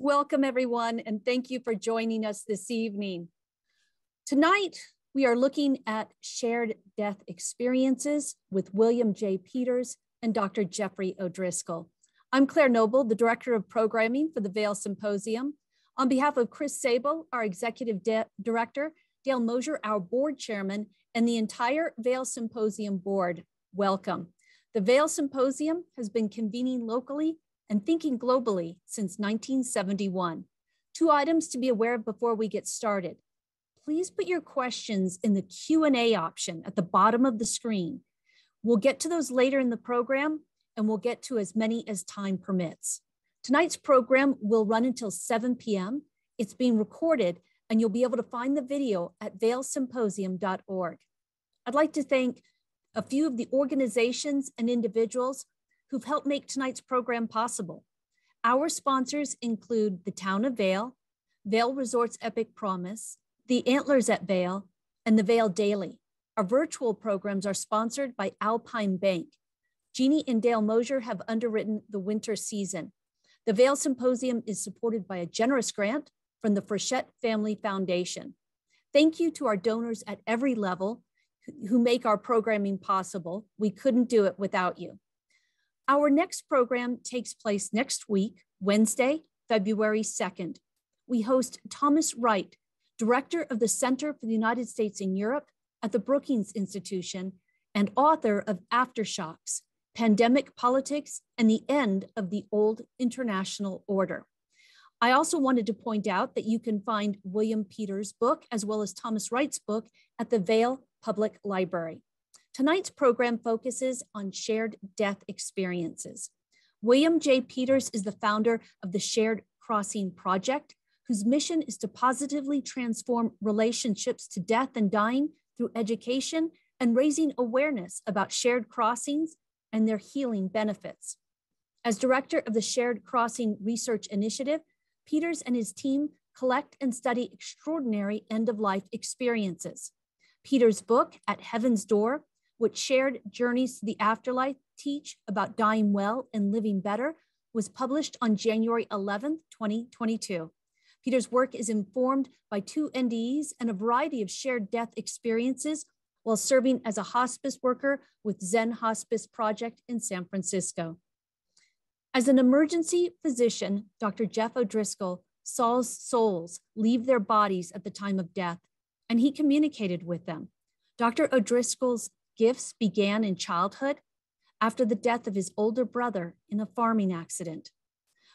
Welcome, everyone, and thank you for joining us this evening. Tonight, we are looking at shared death experiences with William J. Peters and Dr. Jeffrey O'Driscoll. I'm Claire Noble, the Director of Programming for the Vail Symposium. On behalf of Chris Sable, our Executive Director, Dale Mosier, our Board Chairman, and the entire Vail Symposium Board, welcome. The Vail Symposium has been convening locally and thinking globally since 1971. Two items to be aware of before we get started. Please put your questions in the Q&A option at the bottom of the screen. We'll get to those later in the program, and we'll get to as many as time permits. Tonight's program will run until 7 p.m. It's being recorded, and you'll be able to find the video at vailsymposium.org. I'd like to thank a few of the organizations and individuals who've helped make tonight's program possible. Our sponsors include the Town of Vail, Vail Resorts Epic Promise, the Antlers at Vail, and the Vail Daily. Our virtual programs are sponsored by Alpine Bank. Jeannie and Dale Mosier have underwritten the winter season. The Vail Symposium is supported by a generous grant from the Frechette Family Foundation. Thank you to our donors at every level who make our programming possible. We couldn't do it without you. Our next program takes place next week, Wednesday, February 2nd. We host Thomas Wright, Director of the Center for the United States in Europe at the Brookings Institution and author of Aftershocks, Pandemic Politics and the End of the Old International Order. I also wanted to point out that you can find William Peters' book as well as Thomas Wright's book at the Vail Public Library. Tonight's program focuses on shared death experiences. William J. Peters is the founder of the Shared Crossing Project, whose mission is to positively transform relationships to death and dying through education and raising awareness about shared crossings and their healing benefits. As director of the Shared Crossing Research Initiative, Peters and his team collect and study extraordinary end-of-life experiences. Peters' book, At Heaven's Door, which shared journeys to the afterlife teach about dying well and living better, was published on January 11th, 2022. Peters' work is informed by 2 NDEs and a variety of shared death experiences while serving as a hospice worker with Zen Hospice Project in San Francisco. As an emergency physician, Dr. Jeff O'Driscoll saw souls leave their bodies at the time of death, and he communicated with them. Dr. O'Driscoll's gifts began in childhood after the death of his older brother in a farming accident.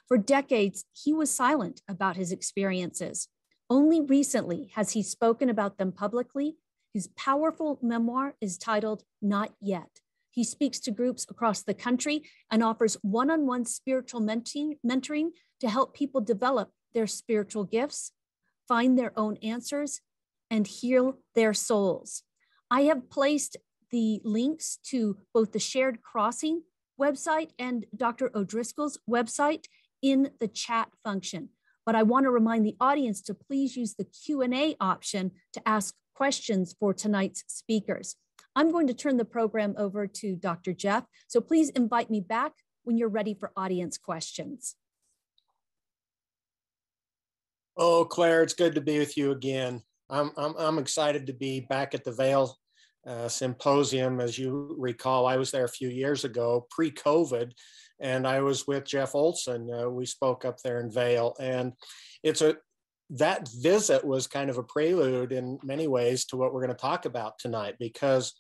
For decades, he was silent about his experiences. Only recently has he spoken about them publicly. His powerful memoir is titled Not Yet. He speaks to groups across the country and offers one-on-one spiritual mentoring to help people develop their spiritual gifts, find their own answers, and heal their souls. I have placed the links to both the Shared Crossing website and Dr. O'Driscoll's website in the chat function. But I want to remind the audience to please use the Q&A option to ask questions for tonight's speakers. I'm going to turn the program over to Dr. Jeff, so please invite me back when you're ready for audience questions. Oh, Claire, it's good to be with you again. I'm excited to be back at the Vail Symposium. As you recall, I was there a few years ago, pre-COVID, and I was with Jeff Olson. We spoke up there in Vail, and that visit was kind of a prelude in many ways to what we're going to talk about tonight, because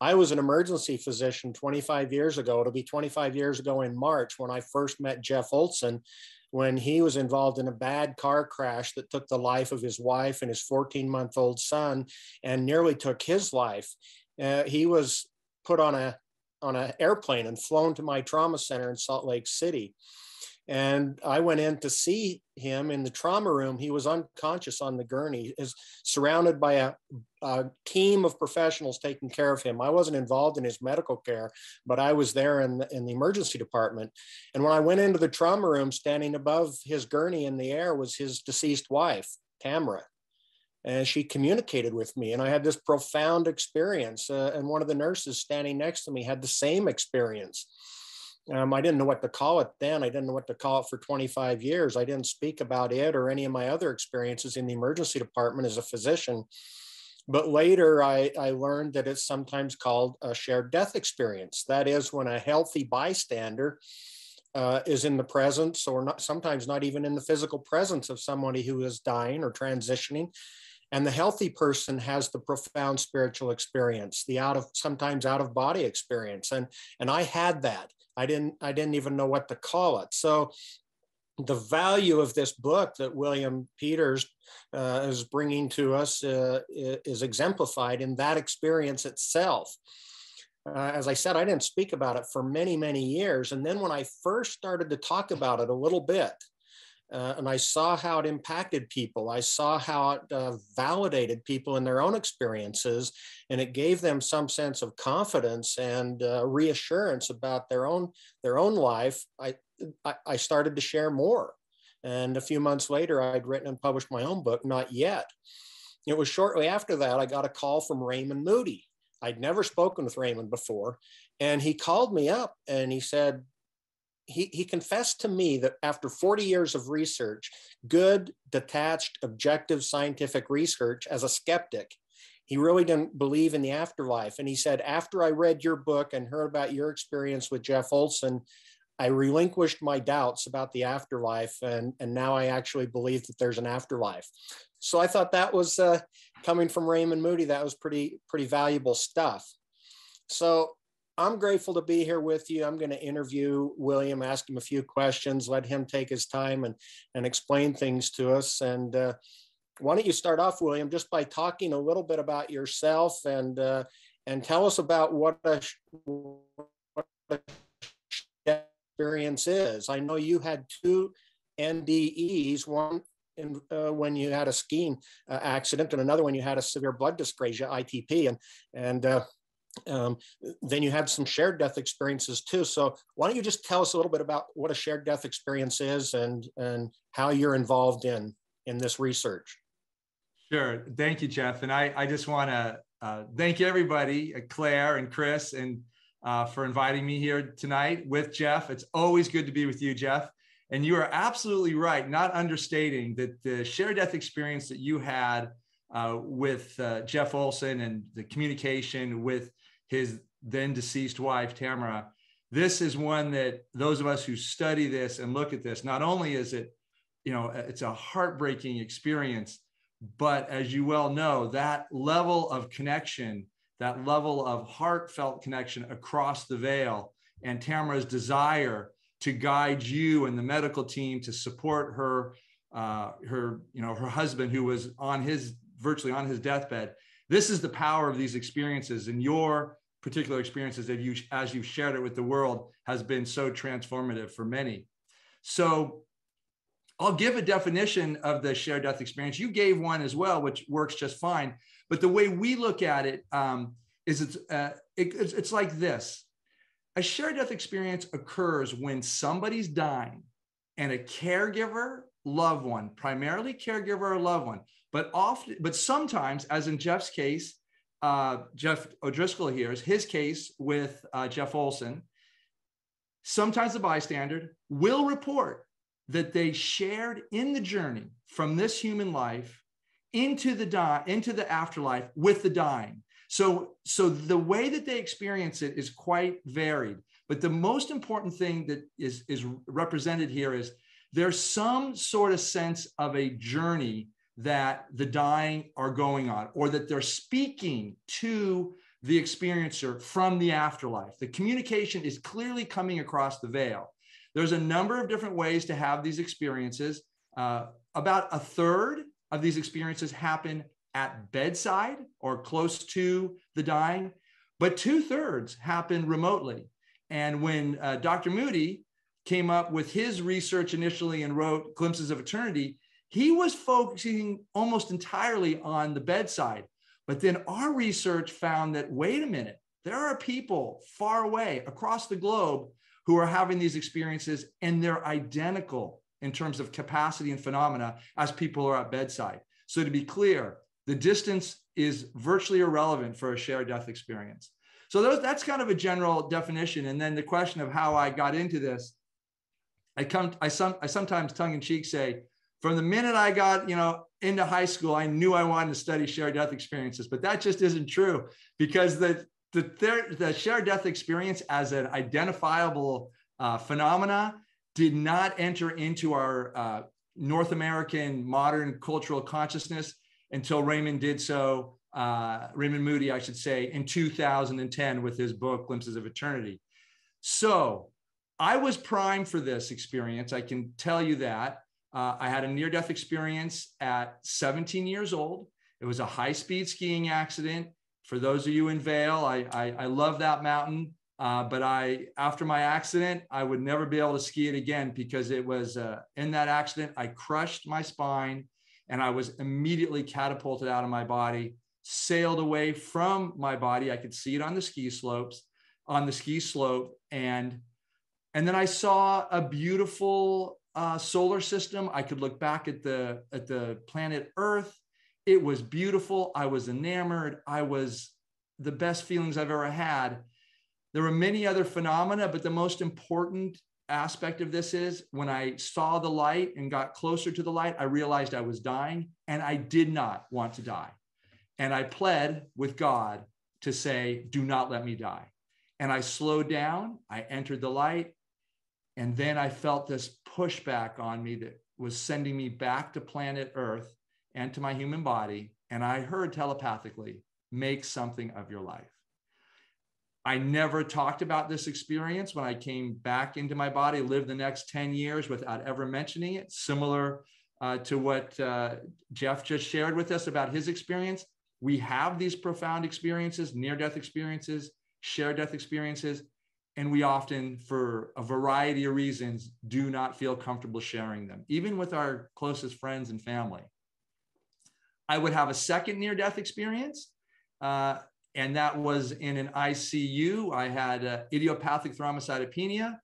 I was an emergency physician 25 years ago. It'll be 25 years ago in March when I first met Jeff Olson, when he was involved in a bad car crash that took the life of his wife and his 14-month-old son and nearly took his life. He was put on an airplane and flown to my trauma center in Salt Lake City. And I went in to see him in the trauma room. He was unconscious on the gurney, is surrounded by a team of professionals taking care of him. I wasn't involved in his medical care, but I was there in the emergency department. And when I went into the trauma room, standing above his gurney in the air was his deceased wife, Tamara. And she communicated with me, and I had this profound experience. And one of the nurses standing next to me had the same experience. I didn't know what to call it then. I didn't know what to call it for 25 years. I didn't speak about it or any of my other experiences in the emergency department as a physician. But later I learned that it's sometimes called a shared death experience. That is when a healthy bystander is in the presence, or not, sometimes not even in the physical presence of somebody who is dying or transitioning. And the healthy person has the profound spiritual experience, the sometimes out of body experience. And I had that. I didn't even know what to call it. So the value of this book that William Peters is bringing to us is exemplified in that experience itself. As I said, I didn't speak about it for many, many years. And then when I first started to talk about it a little bit, and I saw how it impacted people, I saw how it validated people in their own experiences, and it gave them some sense of confidence and reassurance about their own life. I started to share more. And a few months later, I'd written and published my own book, Not Yet. It was shortly after that I got a call from Raymond Moody. I'd never spoken with Raymond before. And he called me up and he said, he confessed to me that after 40 years of research, good, detached, objective scientific research, as a skeptic, he really didn't believe in the afterlife. And he said, after I read your book and heard about your experience with Jeff Olson, I relinquished my doubts about the afterlife. And now I actually believe that there's an afterlife. So I thought that was coming from Raymond Moody, that was pretty valuable stuff. So I'm grateful to be here with you. I'm going to interview William, ask him a few questions, let him take his time and explain things to us. And why don't you start off, William, just by talking a little bit about yourself and tell us about what a experience is. I know you had 2 NDEs, one when you had a skiing accident, and another when you had a severe blood dyscrasia, ITP, and then you had some shared death experiences too. So why don't you just tell us a little bit about what a shared death experience is and how you're involved in this research? Sure. Thank you, Jeff. And I just want to thank everybody, Claire and Chris, and for inviting me here tonight with Jeff. It's always good to be with you, Jeff. And you are absolutely right, not understating that the shared death experience that you had with Jeff Olson and the communication with his then deceased wife, Tamara, this is one that those of us who study this and look at this, not only is it, it's a heartbreaking experience, but as you well know, that level of connection, that level of heartfelt connection across the veil, and Tamara's desire to guide you and the medical team to support her husband, who was virtually on his deathbed. This is the power of these experiences, and your particular experiences that as you've shared it with the world, has been so transformative for many. So I'll give a definition of the shared death experience. You gave one as well, which works just fine. But the way we look at it is it's like this. A shared death experience occurs when somebody's dying and a caregiver, loved one, primarily caregiver or loved one, but sometimes, as in Jeff's case, Jeff O'Driscoll here is his case with Jeff Olson, sometimes the bystander will report that they shared in the journey from this human life into the afterlife with the dying. So the way that they experience it is quite varied. But the most important thing that is represented here is there's some sort of sense of a journey that the dying are going on, or that they're speaking to the experiencer from the afterlife. The communication is clearly coming across the veil. There's a number of different ways to have these experiences. About a third of these experiences happen at bedside or close to the dying, but 2/3 happen remotely. And when Dr. Moody came up with his research initially and wrote Glimpses of Eternity, he was focusing almost entirely on the bedside. But then our research found that, wait a minute, there are people far away across the globe who are having these experiences, and they're identical in terms of capacity and phenomena as people are at bedside. So to be clear, the distance is virtually irrelevant for a shared death experience. So that's kind of a general definition. And then the question of how I got into this, I sometimes tongue in cheek say, from the minute I got, into high school, I knew I wanted to study shared death experiences, but that just isn't true, because the shared death experience as an identifiable phenomena did not enter into our North American modern cultural consciousness until Raymond Moody, I should say, in 2010 with his book, Glimpses of Eternity. So I was primed for this experience. I can tell you that. I had a near-death experience at 17 years old. It was a high-speed skiing accident. For those of you in Vail, I love that mountain. But after my accident, I would never be able to ski it again, because it was in that accident, I crushed my spine and I was immediately catapulted out of my body, sailed away from my body. I could see it on the ski slope. And then I saw a beautiful solar system. I could look back at the planet Earth. It was beautiful. I was enamored. I was the best feelings I've ever had. There were many other phenomena, but the most important aspect of this is when I saw the light and got closer to the light, I realized I was dying, and I did not want to die. And I pled with God to say, do not let me die. And I slowed down, I entered the light, and then I felt this pushback on me that was sending me back to planet Earth and to my human body. And I heard telepathically, make something of your life. I never talked about this experience when I came back into my body, lived the next 10 years without ever mentioning it, similar to what Jeff just shared with us about his experience. We have these profound experiences, near-death experiences, shared death experiences, and we often, for a variety of reasons, do not feel comfortable sharing them, even with our closest friends and family. I would have a second near-death experience, and that was in an ICU. I had idiopathic thrombocytopenia,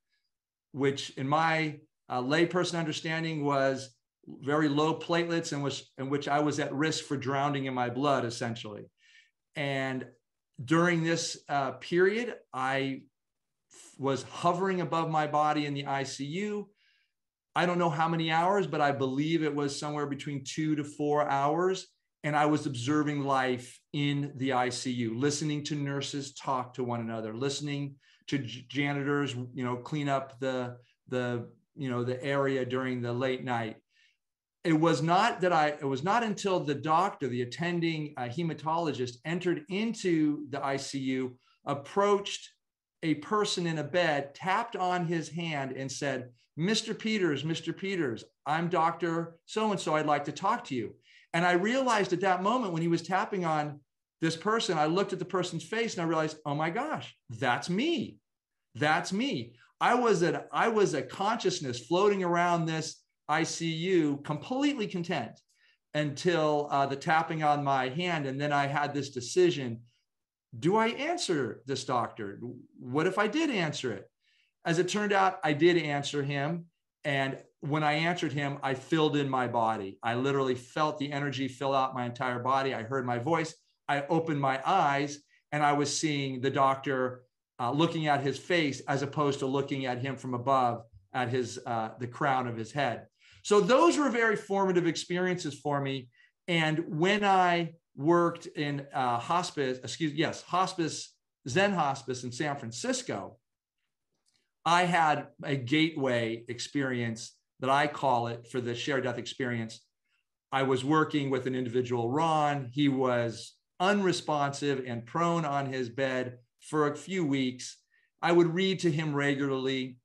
which in my layperson understanding was very low platelets, in which I was at risk for drowning in my blood, essentially. And during this period, I was hovering above my body in the ICU. I don't know how many hours, but I believe it was somewhere between 2 to 4 hours. And I was observing life in the ICU, listening to nurses talk to one another, listening to janitors, clean up the area during the late night. It was not until the doctor, the attending hematologist, entered into the ICU, approached a person in a bed, tapped on his hand and said, Mr. Peters, I'm Dr. So-and-so, I'd like to talk to you. And I realized at that moment when he was tapping on this person, I looked at the person's face and I realized, oh my gosh, that's me. That's me. I was a consciousness floating around this ICU, completely content until the tapping on my hand. And then I had this decision. Do I answer this doctor? What if I did answer it? As it turned out, I did answer him. And when I answered him, I filled in my body. I literally felt the energy fill out my entire body. I heard my voice. I opened my eyes and I was seeing the doctor looking at his face as opposed to looking at him from above at the crown of his head. So those were very formative experiences for me. And when I worked in Zen Hospice in San Francisco, I had a gateway experience that I call it for the shared death experience. I was working with an individual, Ron. He was unresponsive and prone on his bed for a few weeks. I would read to him regularly.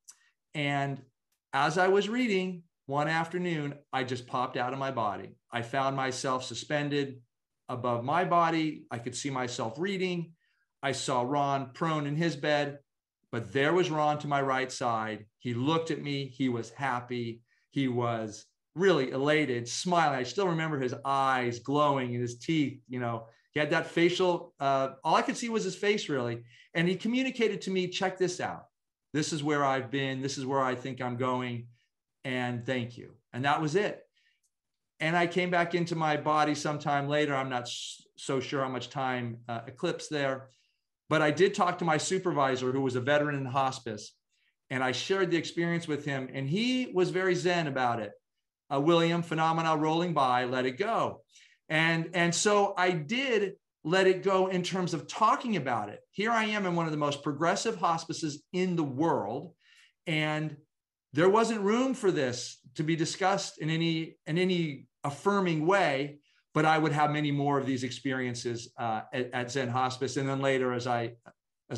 And as I was reading one afternoon, I just popped out of my body. I found myself suspended above my body. I could see myself reading. I saw Ron prone in his bed, but there was Ron to my right side. He looked at me. He was happy. He was really elated, smiling. I still remember his eyes glowing and his teeth, he had that facial, all I could see was his face really. And he communicated to me, check this out. This is where I've been. This is where I think I'm going. And thank you. And that was it. And I came back into my body sometime later. I'm not so sure how much time eclipsed there. But I did talk to my supervisor, who was a veteran in hospice, and I shared the experience with him, and he was very Zen about it. William, phenomena rolling by, let it go. And so I did let it go in terms of talking about it. Here I am in one of the most progressive hospices in the world, and there wasn't room for this to be discussed in any affirming way, but I would have many more of these experiences at Zen Hospice, and then later as I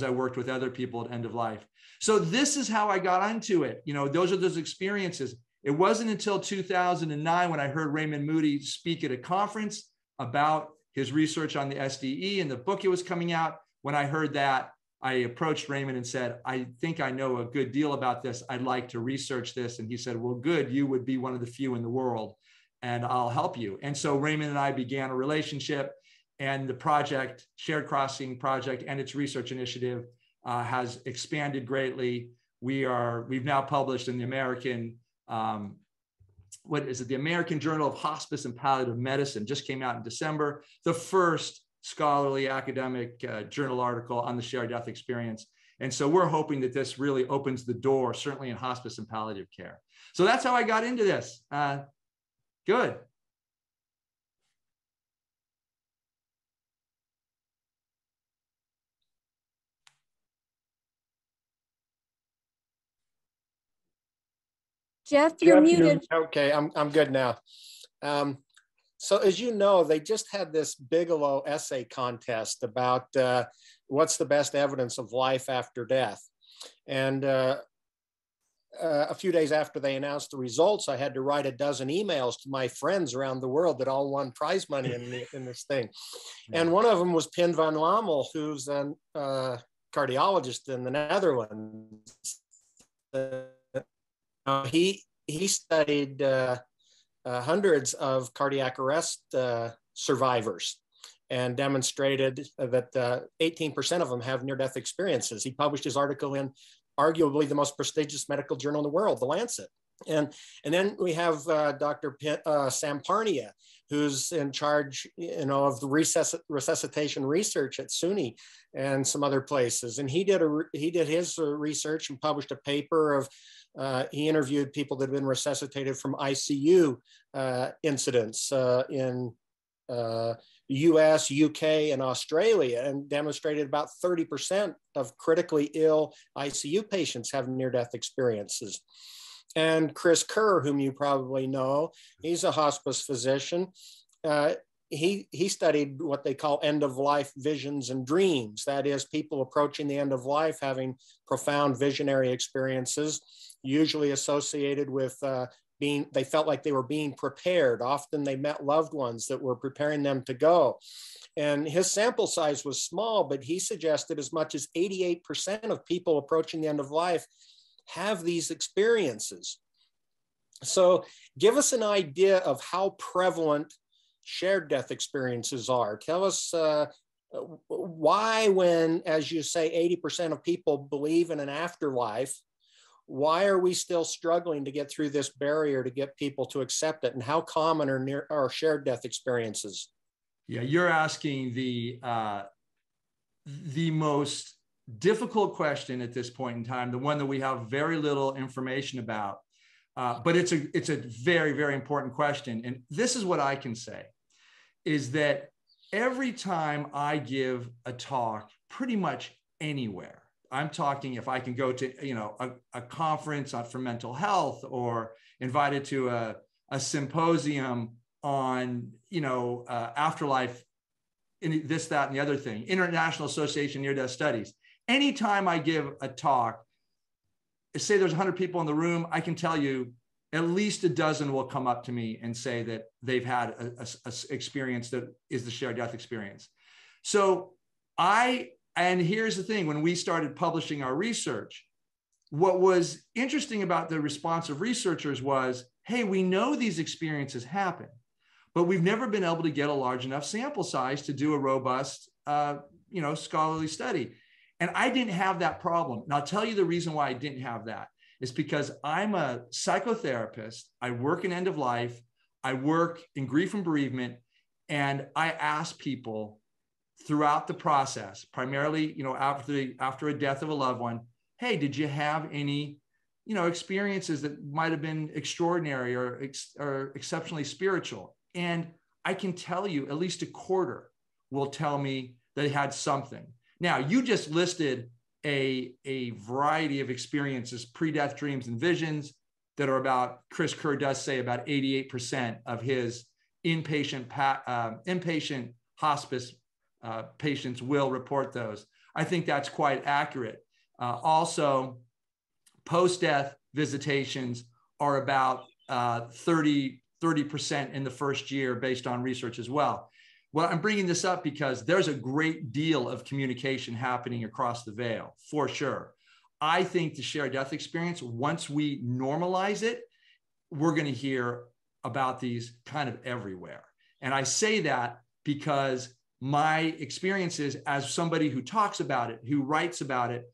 worked with other people at end of life. So this is how I got onto it. You know, those are those experiences. It wasn't until 2009 when I heard Raymond Moody speak at a conference about his research on the SDE and the book it was coming out. When I heard that, I approached Raymond and said, I think I know a good deal about this. I'd like to research this. And he said, well, good, you would be one of the few in the world, and I'll help you. And so Raymond and I began a relationship, and the project, Shared Crossing Project, and its research initiative has expanded greatly. We've now published in the American, the American Journal of Hospice and Palliative Medicine, just came out in December, the first scholarly academic journal article on the shared death experience. And so we're hoping that this really opens the door, certainly in hospice and palliative care. So that's how I got into this. Good. Jeff, you're muted. Okay, I'm good now. So as you know, they just had this Bigelow essay contest about what's the best evidence of life after death. And a few days after they announced the results, I had to write a dozen emails to my friends around the world that all won prize money in this thing. And one of them was Pim van Lommel, who's a cardiologist in the Netherlands. He studied hundreds of cardiac arrest survivors and demonstrated that 18% of them have near-death experiences. He published his article in arguably the most prestigious medical journal in the world, The Lancet. And then we have Dr. Sam Parnia, who's in charge, of the resuscitation research at SUNY and some other places. And he did his research and published a paper of he interviewed people that have been resuscitated from ICU incidents in US, UK, and Australia, and demonstrated about 30% of critically ill ICU patients have near-death experiences. And Chris Kerr, whom you probably know, he's a hospice physician. He studied what they call end-of-life visions and dreams. That is, people approaching the end of life having profound visionary experiences, usually associated with they felt like they were being prepared. Often they met loved ones that were preparing them to go. And his sample size was small, but he suggested as much as 88% of people approaching the end of life have these experiences. So give us an idea of how prevalent shared death experiences are. Tell us why, when, as you say, 80% of people believe in an afterlife, why are we still struggling to get through this barrier to get people to accept it? And how common are shared death experiences? Yeah, you're asking the most difficult question at this point in time, the one that we have very little information about, but it's a very, very important question. And this is what I can say, is that every time I give a talk, pretty much anywhere, I'm talking if I can go to a conference for mental health, or invited to a symposium on afterlife, in this, that, and the other thing, International Association Near-Death Studies. Anytime I give a talk, say there's 100 people in the room, I can tell you at least a dozen will come up to me and say that they've had a experience that is the shared death experience. So and here's the thing, when we started publishing our research, what was interesting about the response of researchers was, hey, we know these experiences happen, but we've never been able to get a large enough sample size to do a robust, scholarly study. And I didn't have that problem. And I'll tell you the reason why I didn't have that is because I'm a psychotherapist. I work in end of life. I work in grief and bereavement. And I ask people throughout the process, primarily, after a death of a loved one, hey, did you have any, experiences that might have been extraordinary or exceptionally spiritual? And I can tell you at least a quarter will tell me they had something. Now, you just listed a variety of experiences, pre-death dreams and visions that are about, Chris Kerr does say about 88% of his inpatient hospice patients will report those. I think that's quite accurate. Also, post-death visitations are about 30% in the first year based on research as well. Well, I'm bringing this up because there's a great deal of communication happening across the veil, for sure. I think the shared death experience, once we normalize it, we're going to hear about these kind of everywhere. And I say that because my experiences as somebody who talks about it, who writes about it,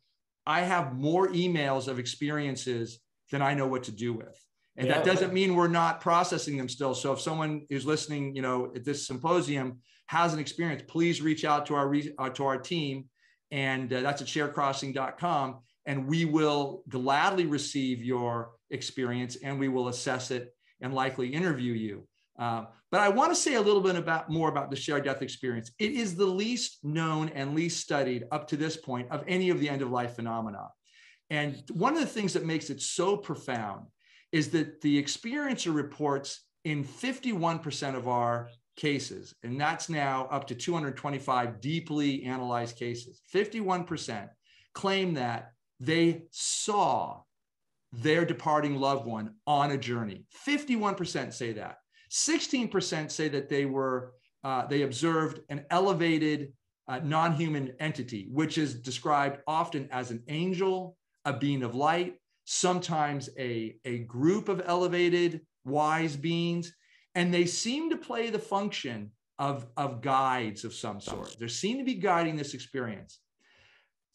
I have more emails of experiences than I know what to do with. And that doesn't mean we're not processing them still. So if someone is listening, at this symposium has an experience, please reach out to our team. And that's at sharecrossing.com. And we will gladly receive your experience and we will assess it and likely interview you. But I want to say a little bit more about the shared death experience. It is the least known and least studied up to this point of any of the end-of-life phenomena. And one of the things that makes it so profound is that the experiencer reports in 51% of our cases, and that's now up to 225 deeply analyzed cases, 51% claim that they saw their departing loved one on a journey. 51% say that. 16% say that they observed an elevated non-human entity, which is described often as an angel, a being of light, sometimes a group of elevated wise beings, and they seem to play the function of guides of some sort. They seem to be guiding this experience.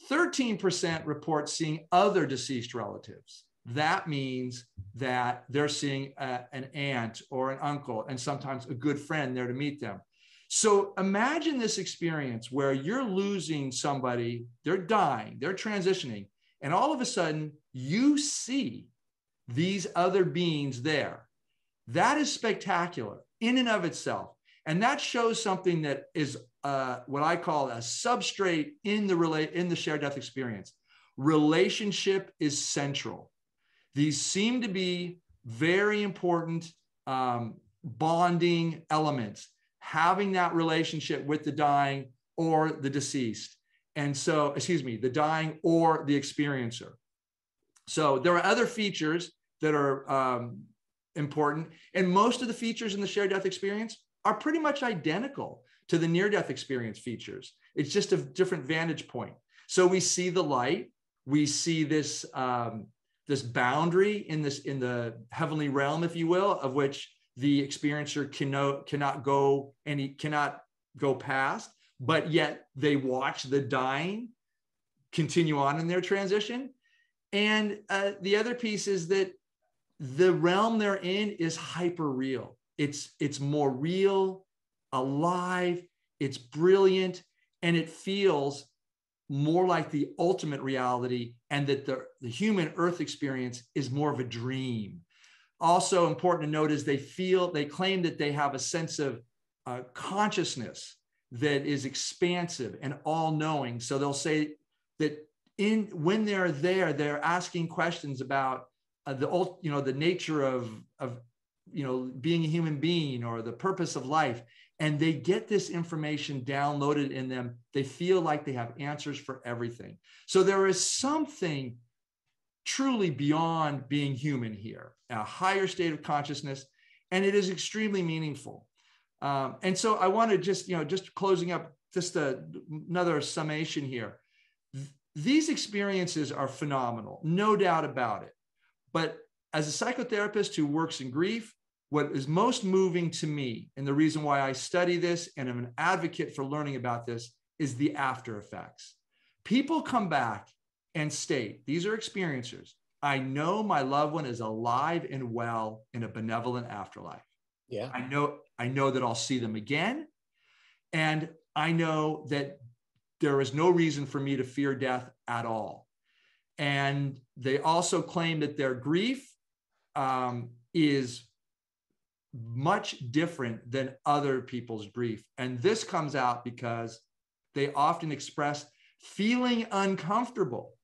13% report seeing other deceased relatives. That means that they're seeing an aunt or an uncle and sometimes a good friend there to meet them. So imagine this experience where you're losing somebody, they're dying, they're transitioning, and all of a sudden you see these other beings there. That is spectacular in and of itself. And that shows something that is what I call a substrate in the shared death experience. Relationship is central. These seem to be very important bonding elements, having that relationship with the dying or the deceased. And so, the dying or the experiencer. So there are other features that are important. And most of the features in the shared death experience are pretty much identical to the near-death experience features. It's just a different vantage point. So we see the light, we see this, this boundary in the heavenly realm, if you will, of which the experiencer cannot go past, but yet they watch the dying continue on in their transition. And the other piece is that the realm they're in is hyper real. It's more real, alive, it's brilliant, and it feels more like the ultimate reality, and that the human earth experience is more of a dream. Also important to note is they claim that they have a sense of consciousness that is expansive and all-knowing. So they'll say that when they're there, they're asking questions about the nature of being a human being or the purpose of life. And they get this information downloaded in them. They feel like they have answers for everything. So there is something truly beyond being human here, a higher state of consciousness, and it is extremely meaningful. And so I want to just closing up, just another summation here. These experiences are phenomenal, no doubt about it. But as a psychotherapist who works in grief, what is most moving to me, and the reason why I study this and am an advocate for learning about this, is the after effects. People come back and state, these are experiencers, I know my loved one is alive and well in a benevolent afterlife. Yeah. I know that I'll see them again. And I know that there is no reason for me to fear death at all. And they also claim that their grief is much different than other people's grief. And this comes out because they often express feeling uncomfortable,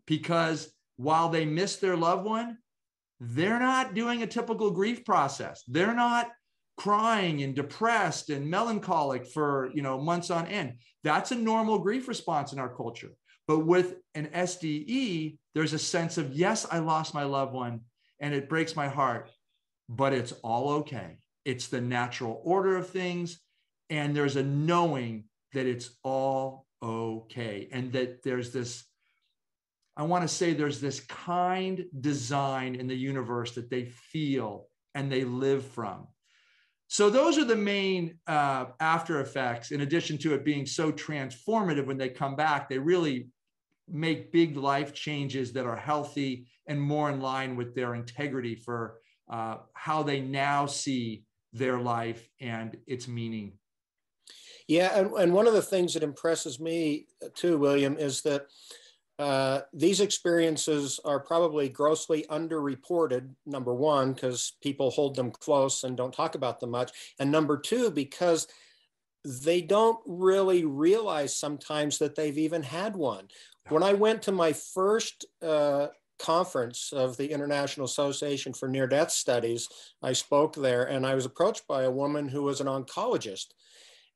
because while they miss their loved one, they're not doing a typical grief process. They're not crying and depressed and melancholic for, months on end. That's a normal grief response in our culture. But with an SDE, there's a sense of, yes, I lost my loved one and it breaks my heart, but it's all okay. It's the natural order of things. And there's a knowing that it's all okay. And that there's this, I want to say there's this kind design in the universe that they feel and they live from. So those are the main after effects. In addition to it being so transformative when they come back, they really make big life changes that are healthy and more in line with their integrity for how they now see their life and its meaning. Yeah, and one of the things that impresses me too, William, is that these experiences are probably grossly underreported, number one, because people hold them close and don't talk about them much. And number two, because they don't really realize sometimes that they've even had one. When I went to my first conference of the International Association for Near-Death Studies, I spoke there and I was approached by a woman who was an oncologist.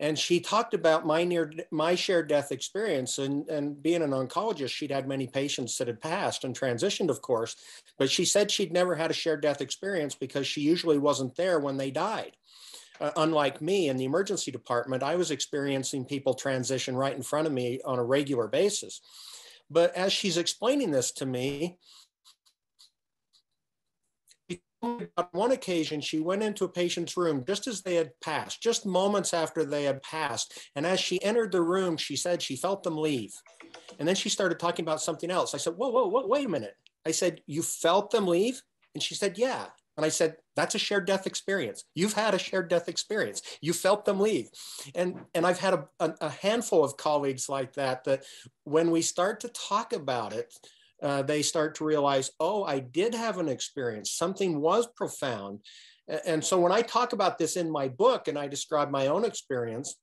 And she talked about my shared death experience, and being an oncologist, she'd had many patients that had passed and transitioned, of course, but she said she'd never had a shared death experience because she usually wasn't there when they died. Unlike me in the emergency department, I was experiencing people transition right in front of me on a regular basis. But as she's explaining this to me, on one occasion, she went into a patient's room just as they had passed, just moments after they had passed. And as she entered the room, she said she felt them leave. And then she started talking about something else. I said, whoa, wait a minute. I said, you felt them leave? And she said, yeah. And I said, that's a shared death experience. You've had a shared death experience. You felt them leave. And I've had a handful of colleagues like that when we start to talk about it, they start to realize, oh, I did have an experience. Something was profound. And so when I talk about this in my book and I describe my own experience,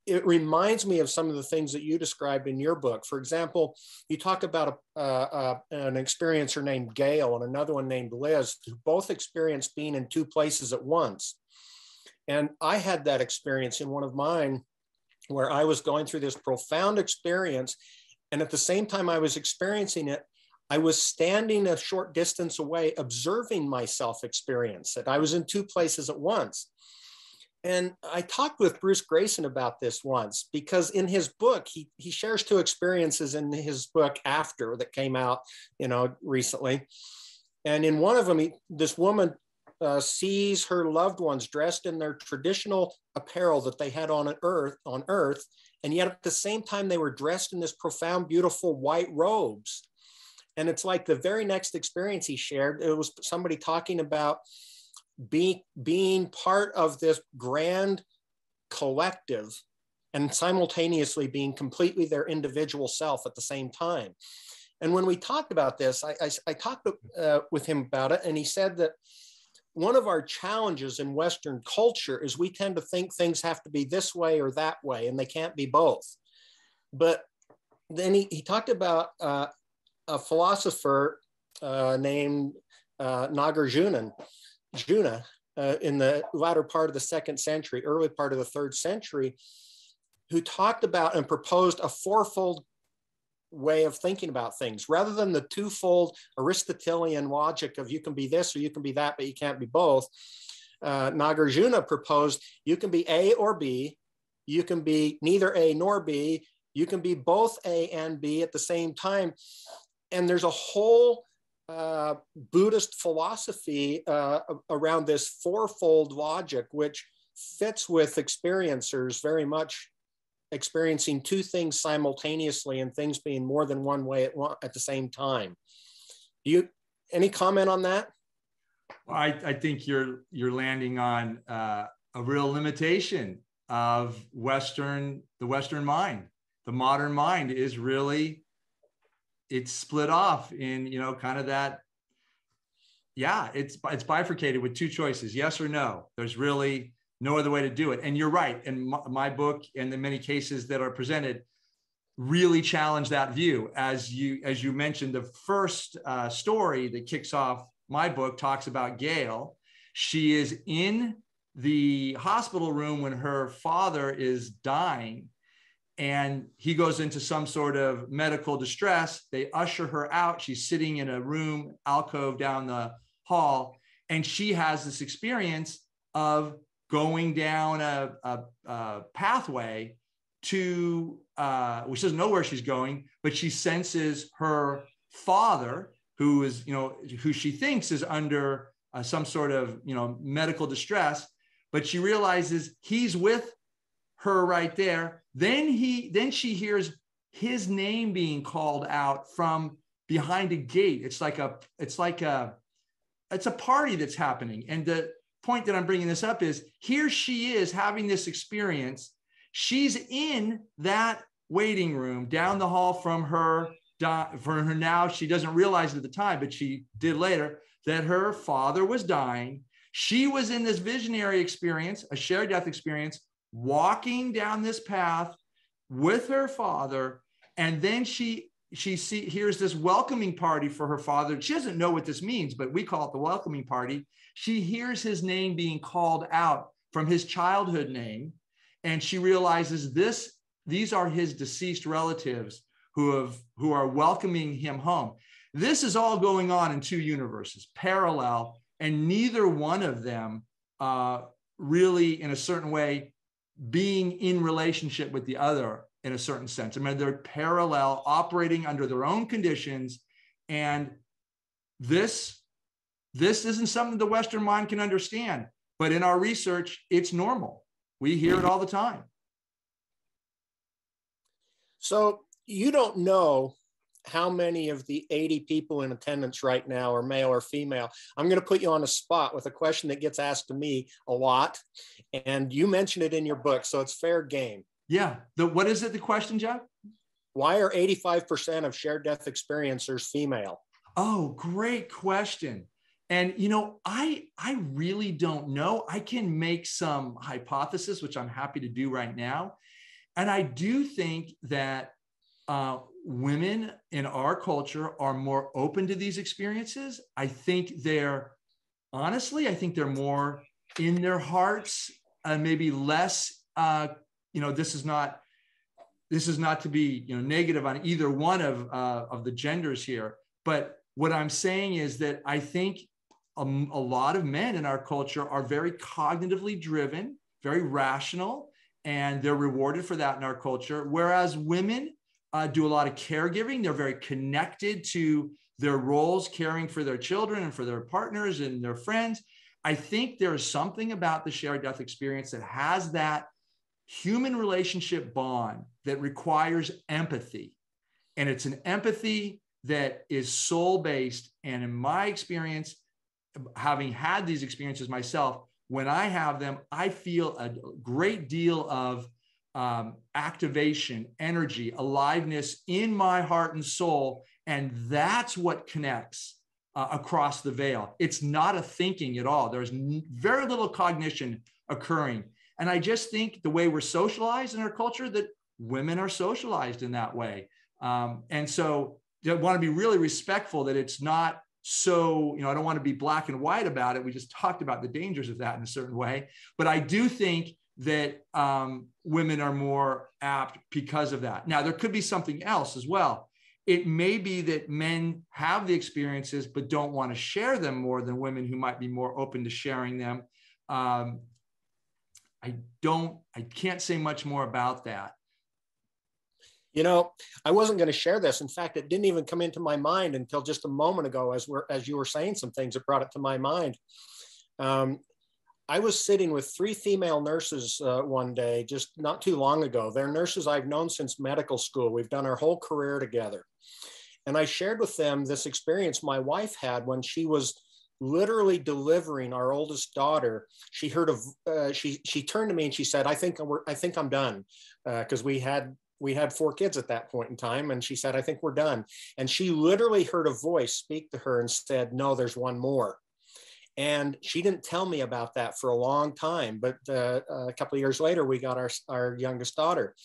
it reminds me of some of the things that you described in your book. For example, you talk about an experiencer named Gail and another one named Liz, who both experienced being in two places at once. And I had that experience in one of mine where I was going through this profound experience. And at the same time I was experiencing it, I was standing a short distance away, observing myself experience it. I was in two places at once. And I talked with Bruce Grayson about this once, because in his book, he shares two experiences in his book After that came out, recently. And in one of them, this woman sees her loved ones dressed in their traditional apparel that they had on Earth. And yet at the same time, they were dressed in this profound, beautiful white robes. And it's like the very next experience he shared, it was somebody talking about being part of this grand collective and simultaneously being completely their individual self at the same time. And when we talked about this, I talked with him about it, and he said that one of our challenges in Western culture is we tend to think things have to be this way or that way, and they can't be both. But then he talked about a philosopher named Nagarjuna in the latter part of the 2nd century, early part of the 3rd century, who talked about and proposed a fourfold way of thinking about things rather than the twofold Aristotelian logic of you can be this or you can be that, but you can't be both. Nagarjuna proposed you can be A or B, you can be neither A nor B, you can be both A and B at the same time. And there's a whole Buddhist philosophy around this fourfold logic, which fits with experiencers very much experiencing two things simultaneously and things being more than one way at the same time. Any comment on that? Well, I think you're landing on a real limitation of the Western mind. The modern mind is really, it's split off in, you know, kind of that, yeah, it's bifurcated with two choices, yes or no. There's really no other way to do it. And you're right. And my book and the many cases that are presented really challenge that view. As you mentioned, the first story that kicks off my book talks about Gail. She is in the hospital room when her father is dying, and he goes into some sort of medical distress. They usher her out. She's sitting in a room, alcove down the hall, and she has this experience of going down a pathway to, she doesn't know where she's going, but she senses her father, who is, you know, who she thinks is under some sort of, you know, medical distress, but she realizes he's with her right there. Then she hears his name being called out from behind a gate. It's a party that's happening. And the point that I'm bringing this up is, here she is having this experience. She's in that waiting room down the hall from her now. She doesn't realize it at the time, but she did later, that her father was dying. She was in this visionary experience, a shared death experience, walking down this path with her father. And then she hears this welcoming party for her father. She doesn't know what this means, but we call it the welcoming party. She hears his name being called out from his childhood name. And she realizes these are his deceased relatives who are welcoming him home. This is all going on in two universes, parallel, and neither one of them really, in a certain way, being in relationship with the other in a certain sense. I mean, they're parallel, operating under their own conditions. And this isn't something the Western mind can understand. But in our research, it's normal. We hear it all the time. So you don't know how many of the 80 people in attendance right now are male or female. I'm going to put you on a spot with a question that gets asked to me a lot. And you mentioned it in your book, so it's fair game. Yeah. What is it, the question, Jeff? Why are 85% of shared death experiencers female? Oh, great question. And, you know, I really don't know. I can make some hypothesis, which I'm happy to do right now. And I do think that women in our culture are more open to these experiences. I think they're more in their hearts, and maybe less, this is not to be, negative on either one of the genders here. But what I'm saying is that I think a lot of men in our culture are very cognitively driven, very rational, and they're rewarded for that in our culture. Whereas women do a lot of caregiving. They're very connected to their roles, caring for their children and for their partners and their friends. I think there is something about the shared death experience that has that human relationship bond that requires empathy. And it's an empathy that is soul-based. And in my experience, having had these experiences myself, when I have them, I feel a great deal of activation, energy, aliveness in my heart and soul. And that's what connects across the veil. It's not a thinking at all. There's very little cognition occurring. And I just think the way we're socialized in our culture, that women are socialized in that way. And so I want to be really respectful that it's not so, I don't want to be black and white about it. We just talked about the dangers of that in a certain way. But I do think that women are more apt because of that. Now, there could be something else as well. It may be that men have the experiences, but don't want to share them more than women who might be more open to sharing them. I can't say much more about that. I wasn't going to share this. In fact, it didn't even come into my mind until just a moment ago, as you were saying some things that brought it to my mind. I was sitting with 3 female nurses one day, just not too long ago. They're nurses I've known since medical school. We've done our whole career together. And I shared with them this experience my wife had when she was literally delivering our oldest daughter, she heard she turned to me and she said, I think I'm done. Because we had 4 kids at that point in time. And she said, I think we're done. And she literally heard a voice speak to her and said, no, there's one more. And she didn't tell me about that for a long time. But a couple of years later, we got our youngest daughter.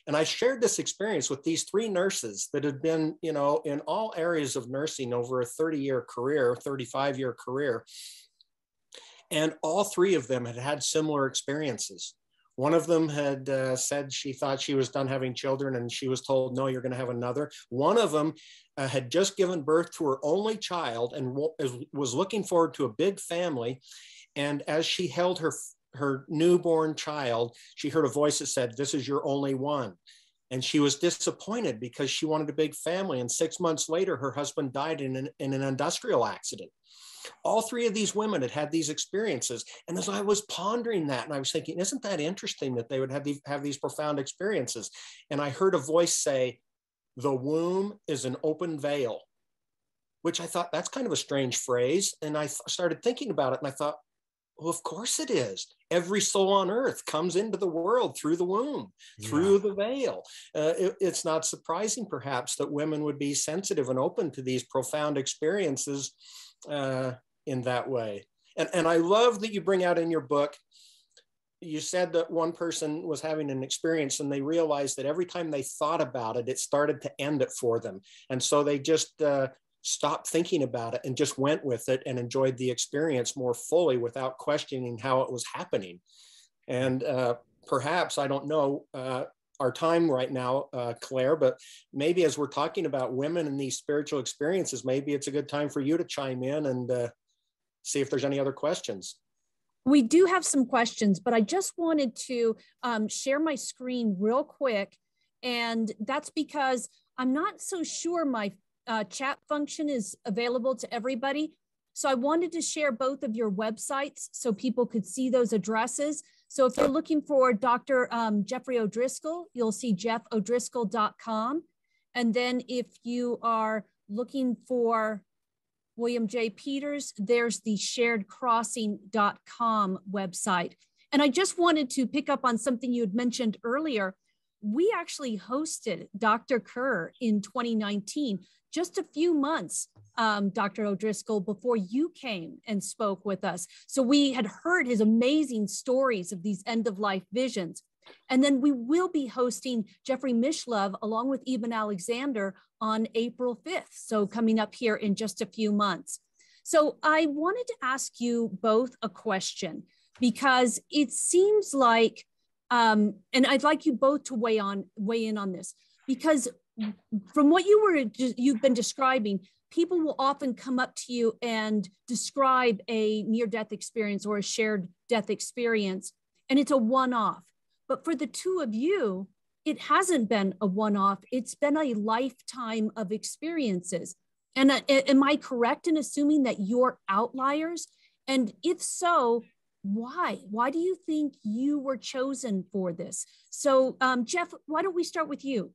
And I shared this experience with these 3 nurses that had been, in all areas of nursing over a 30-year career, 35-year career. And all 3 of them had similar experiences. One of them had said she thought she was done having children, and she was told, no, you're going to have another. One of them had just given birth to her only child and was looking forward to a big family. And as she held her newborn child, she heard a voice that said, this is your only one. And she was disappointed because she wanted a big family. And 6 months later, her husband died in an industrial accident. All 3 of these women had these experiences. And as I was pondering that, and I was thinking, isn't that interesting that they would have these profound experiences? And I heard a voice say, the womb is an open veil, which I thought, that's kind of a strange phrase. And I started thinking about it, and I thought, well, of course it is. Every soul on earth comes into the world through the womb, through the veil. It's not surprising, perhaps, that women would be sensitive and open to these profound experiences in that way. And I love that you bring out in your book, you said that one person was having an experience and they realized that every time they thought about it, it started to end it for them. And so they just stopped thinking about it and just went with it and enjoyed the experience more fully without questioning how it was happening. And perhaps, I don't know, our time right now, Claire, but maybe as we're talking about women and these spiritual experiences, maybe it's a good time for you to chime in and see if there's any other questions. We do have some questions, but I just wanted to share my screen real quick. And that's because I'm not so sure my chat function is available to everybody. So I wanted to share both of your websites so people could see those addresses. So if you're looking for Dr. Jeffrey O'Driscoll, you'll see jeffodriscoll.com. And then if you are looking for William J. Peters, there's the sharedcrossing.com website. And I just wanted to pick up on something you had mentioned earlier. We actually hosted Dr. Kerr in 2019, just a few months, Dr. O'Driscoll, before you came and spoke with us. So we had heard his amazing stories of these end-of-life visions. And then we will be hosting Jeffrey Mishlove along with Eben Alexander on April 5th. So coming up here in just a few months. So I wanted to ask you both a question because it seems like, and I'd like you both to weigh in on this, because from what you've been describing, people will often come up to you and describe a near-death experience or a shared death experience, and it's a one-off. But for the two of you, it hasn't been a one-off. It's been a lifetime of experiences. And am I correct in assuming that you're outliers? And if so, why? Why do you think you were chosen for this? So Jeff, why don't we start with you?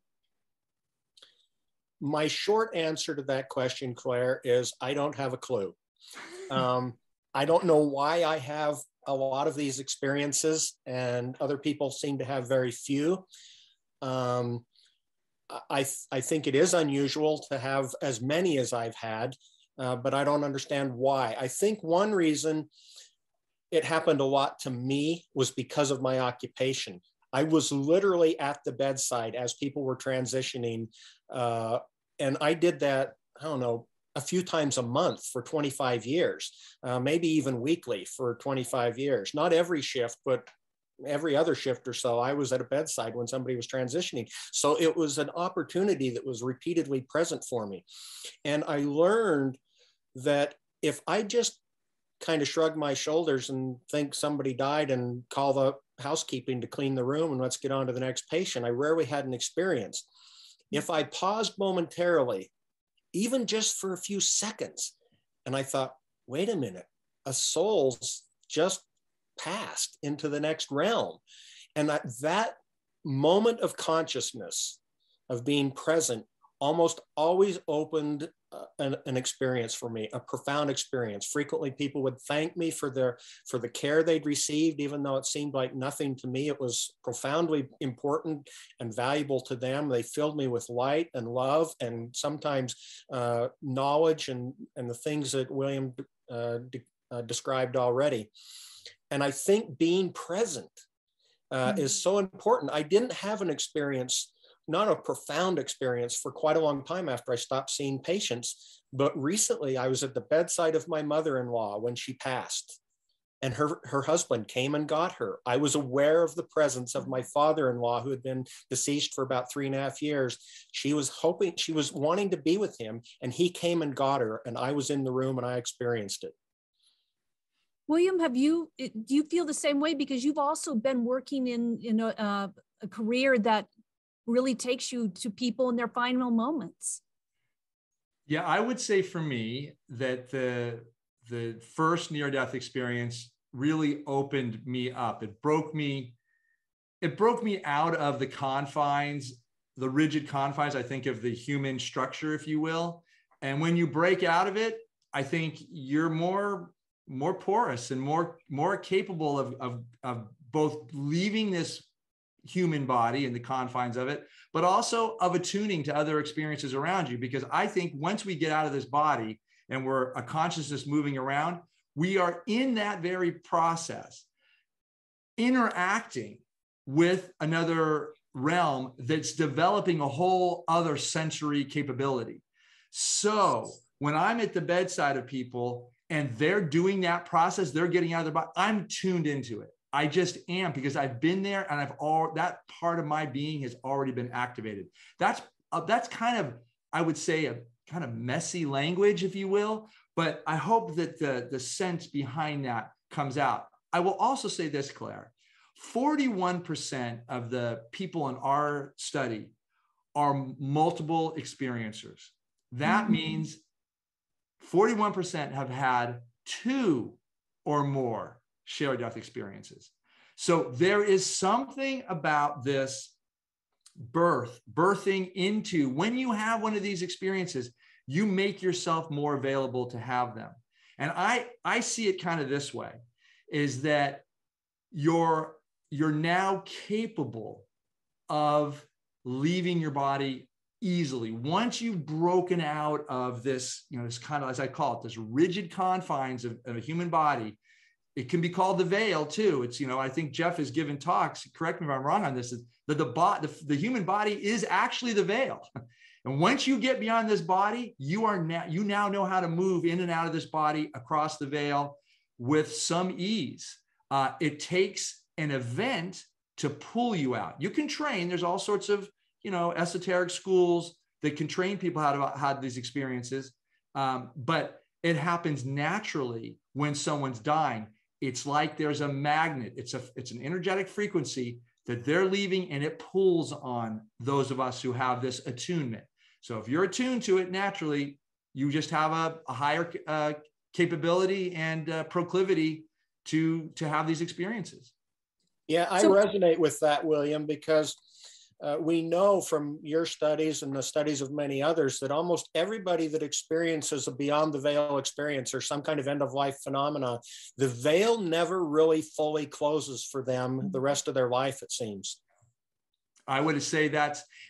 My short answer to that question, Claire, is I don't have a clue. I don't know why I have a lot of these experiences and other people seem to have very few. I think it is unusual to have as many as I've had, but I don't understand why. I think one reason it happened a lot to me was because of my occupation. I was literally at the bedside as people were transitioning, and I did that, I don't know, a few times a month for 25 years, maybe even weekly for 25 years. Not every shift, but every other shift or so, I was at a bedside when somebody was transitioning. So it was an opportunity that was repeatedly present for me. And I learned that if I just kind of shrug my shoulders and think somebody died and call the housekeeping to clean the room and let's get on to the next patient, I rarely had an experience. If I paused momentarily, even just for a few seconds, and I thought, wait a minute, a soul's just passed into the next realm. And that moment of consciousness, of being present, almost always opened an experience for me, a profound experience. Frequently, people would thank me for the care they'd received, even though it seemed like nothing to me. It was profoundly important and valuable to them. They filled me with light and love, and sometimes knowledge and the things that William described already. And I think being present is so important. I didn't have an experience, not a profound experience, for quite a long time after I stopped seeing patients. But recently I was at the bedside of my mother-in-law when she passed, and her husband came and got her. I was aware of the presence of my father-in-law, who had been deceased for about 3.5 years. She was wanting to be with him, and he came and got her, and I was in the room and I experienced it. William, do you feel the same way? Because you've also been working in a career that really takes you to people in their final moments. Yeah, I would say for me that the first near-death experience really opened me up. It broke me out of the confines, the rigid confines, I think, of the human structure, if you will. And when you break out of it, I think you're more porous and more capable of both leaving this human body in the confines of it, but also of attuning to other experiences around you. Because I think once we get out of this body and we're a consciousness moving around, we are in that very process interacting with another realm that's developing a whole other sensory capability. So when I'm at the bedside of people and they're doing that process, they're getting out of their body, I'm tuned into it. I just am, because I've been there and that part of my being has already been activated. That's kind of, I would say, a kind of messy language, if you will, but I hope that the sense behind that comes out. I will also say this, Claire, 41% of the people in our study are multiple experiencers. That means 41% have had 2 or more shared death experiences. So there is something about this birthing into, when you have one of these experiences, you make yourself more available to have them. And I see it kind of this way, is that you're now capable of leaving your body easily. Once you've broken out of this, this kind of, as I call it, this rigid confines of a human body. It can be called the veil too. It's, I think Jeff has given talks, correct me if I'm wrong on this, is that the human body is actually the veil. And once you get beyond this body, you now know how to move in and out of this body across the veil with some ease. It takes an event to pull you out. You can train. There's all sorts of, esoteric schools that can train people how to have these experiences. But it happens naturally when someone's dying. It's like there's a magnet. It's an energetic frequency that they're leaving, and it pulls on those of us who have this attunement. So if you're attuned to it naturally, you just have a higher capability and proclivity to have these experiences. Yeah, I resonate with that, William, because we know from your studies and the studies of many others that almost everybody that experiences a beyond the veil experience or some kind of end-of-life phenomena, the veil never really fully closes for them the rest of their life, it seems. I would say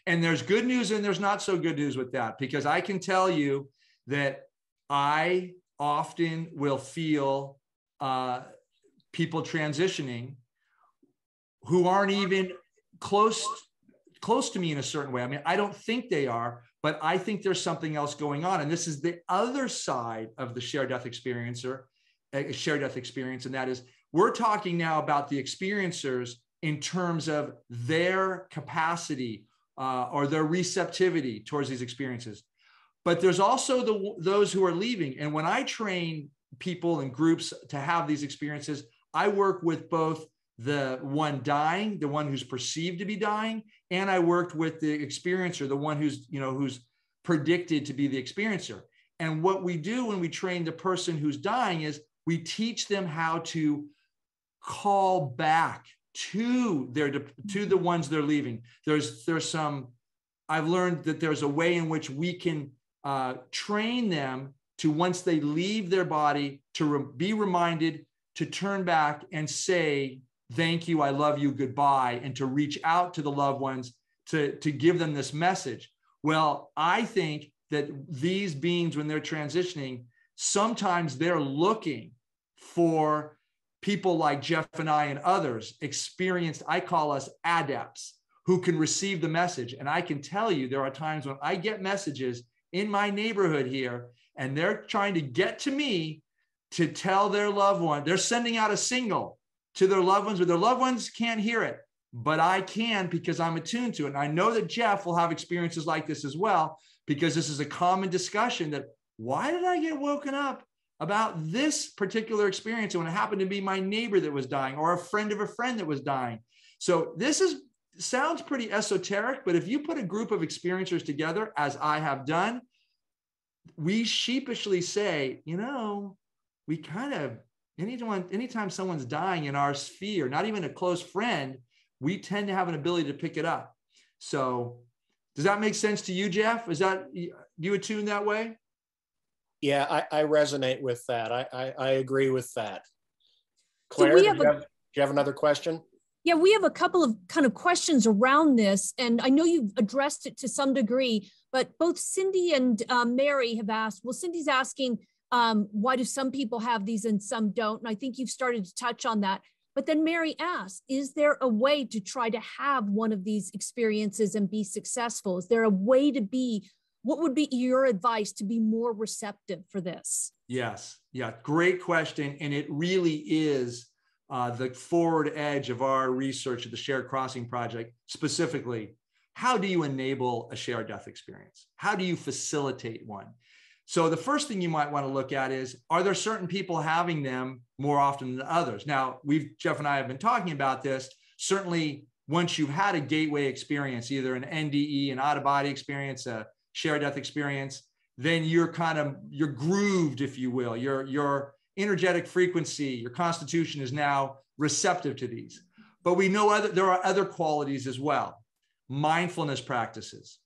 and there's good news and there's not so good news with that, because I can tell you that I often will feel people transitioning who aren't even close to me in a certain way. I mean, I don't think they are, but I think there's something else going on. And this is the other side of the shared death experience. And that is, we're talking now about the experiencers in terms of their capacity or their receptivity towards these experiences. But there's also those who are leaving. And when I train people in groups to have these experiences, I work with both the one dying, the one who's perceived to be dying, and I worked with the experiencer, the one who's predicted to be the experiencer. And what we do when we train the person who's dying is we teach them how to call back to the ones they're leaving. I've learned that there's a way in which we can train them to, once they leave their body, to be reminded to turn back and say, thank you, I love you, goodbye, and to reach out to the loved ones to give them this message. Well, I think that these beings, when they're transitioning, sometimes they're looking for people like Jeff and I and others, experienced, I call us adepts, who can receive the message. And I can tell you, there are times when I get messages in my neighborhood here, and they're trying to get to me to tell their loved one. They're sending out a signal to their loved ones, but their loved ones can't hear it. But I can, because I'm attuned to it. And I know that Jeff will have experiences like this as well, because this is a common discussion that, why did I get woken up about this particular experience when it happened to be my neighbor that was dying, or a friend of a friend that was dying? So this sounds pretty esoteric, but if you put a group of experiencers together, as I have done, we sheepishly say, we kind of, anytime someone's dying in our sphere, not even a close friend, we tend to have an ability to pick it up. So does that make sense to you, Jeff? Is that, you attune that way? Yeah, I resonate with that. I agree with that. Claire, so do you have another question? Yeah, we have a couple of kind of questions around this, and I know you've addressed it to some degree, but both Cindy and Mary have asked. Well, Cindy's asking, why do some people have these and some don't? And I think you've started to touch on that. But then Mary asked, is there a way to try to have one of these experiences and be successful? Is there a way to be, what would be your advice to be more receptive for this? Yes. Yeah. Great question. And it really is the forward edge of our research at the Shared Crossing Project. Specifically, how do you enable a shared death experience? How do you facilitate one? So the first thing you might want to look at is, are there certain people having them more often than others? Now, Jeff and I have been talking about this. Certainly, once you've had a gateway experience, either an NDE, an out-of-body experience, a shared death experience, then you're grooved, if you will. Your energetic frequency, your constitution is now receptive to these. But we know there are other qualities as well. Mindfulness practices.